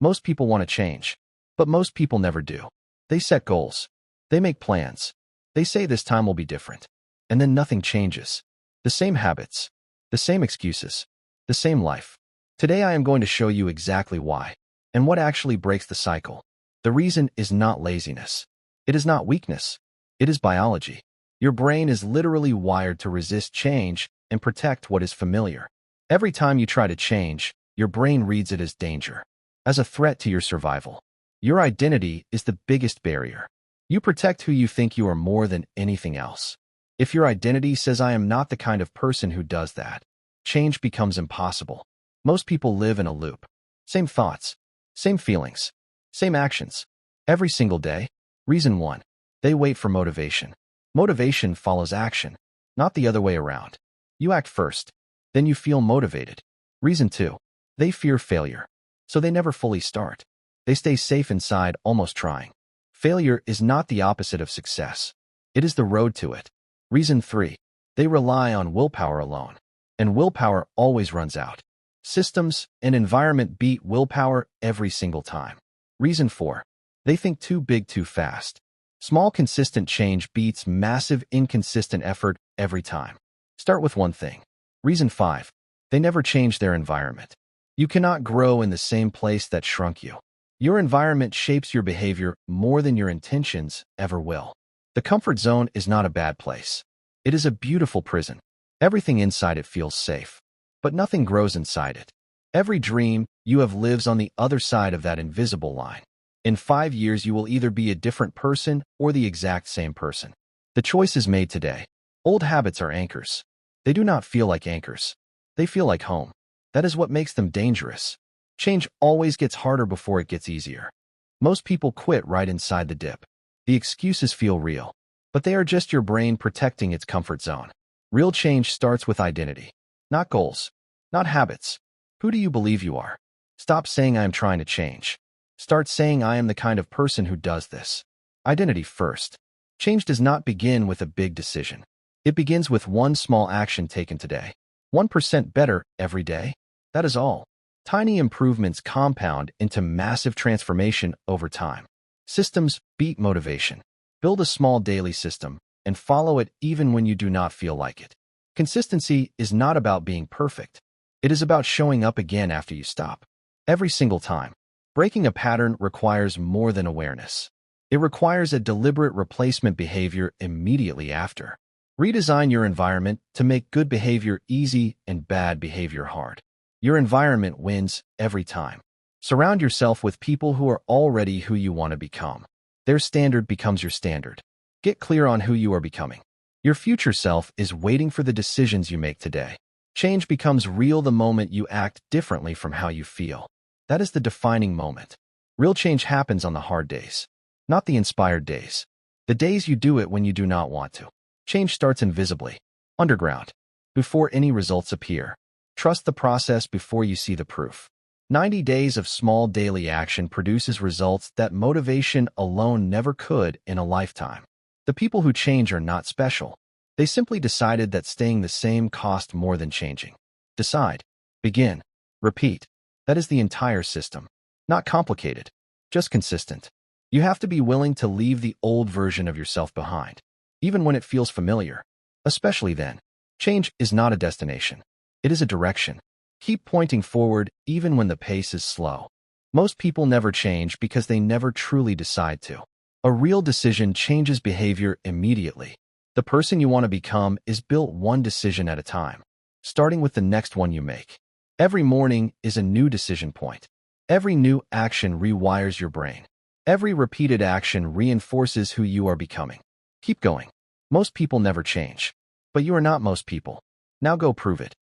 Most people want to change, but most people never do. They set goals. They make plans. They say this time will be different. And then nothing changes. The same habits, the same excuses, the same life. Today I am going to show you exactly why and what actually breaks the cycle. The reason is not laziness. It is not weakness. It is biology. Your brain is literally wired to resist change and protect what is familiar. Every time you try to change, your brain reads it as danger, as a threat to your survival. Your identity is the biggest barrier. You protect who you think you are more than anything else. If your identity says I am not the kind of person who does that, change becomes impossible. Most people live in a loop. Same thoughts, same feelings, same actions. Every single day. Reason 1. They wait for motivation. Motivation follows action, not the other way around. You act first, then you feel motivated. Reason 2. They fear failure, so they never fully start. They stay safe inside, almost trying. Failure is not the opposite of success. It is the road to it. Reason 3. They rely on willpower alone, and willpower always runs out. Systems and environment beat willpower every single time. Reason 4. They think too big too fast. Small consistent change beats massive inconsistent effort every time. Start with one thing. Reason 5. They never change their environment. You cannot grow in the same place that shrunk you. Your environment shapes your behavior more than your intentions ever will. The comfort zone is not a bad place. It is a beautiful prison. Everything inside it feels safe, but nothing grows inside it. Every dream you have lives on the other side of that invisible line. In 5 years, you will either be a different person or the exact same person. The choice is made today. Old habits are anchors. They do not feel like anchors. They feel like home. That is what makes them dangerous. Change always gets harder before it gets easier. Most people quit right inside the dip. The excuses feel real, but they are just your brain protecting its comfort zone. Real change starts with identity, not goals, not habits. Who do you believe you are? Stop saying I am trying to change. Start saying I am the kind of person who does this. Identity first. Change does not begin with a big decision. It begins with one small action taken today. 1% better every day. That is all. Tiny improvements compound into massive transformation over time. Systems beat motivation. Build a small daily system and follow it even when you do not feel like it. Consistency is not about being perfect. It is about showing up again after you stop. Every single time. Breaking a pattern requires more than awareness. It requires a deliberate replacement behavior immediately after. Redesign your environment to make good behavior easy and bad behavior hard. Your environment wins every time. Surround yourself with people who are already who you want to become. Their standard becomes your standard. Get clear on who you are becoming. Your future self is waiting for the decisions you make today. Change becomes real the moment you act differently from how you feel. That is the defining moment. Real change happens on the hard days, not the inspired days. The days you do it when you do not want to. Change starts invisibly, underground, before any results appear. Trust the process before you see the proof. 90 days of small daily action produces results that motivation alone never could in a lifetime. The people who change are not special. They simply decided that staying the same cost more than changing. Decide. Begin. Repeat. That is the entire system. Not complicated, just consistent. You have to be willing to leave the old version of yourself behind, even when it feels familiar. Especially then. Change is not a destination. It is a direction. Keep pointing forward even when the pace is slow. Most people never change because they never truly decide to. A real decision changes behavior immediately. The person you want to become is built one decision at a time, starting with the next one you make. Every morning is a new decision point. Every new action rewires your brain. Every repeated action reinforces who you are becoming. Keep going. Most people never change. But you are not most people. Now go prove it.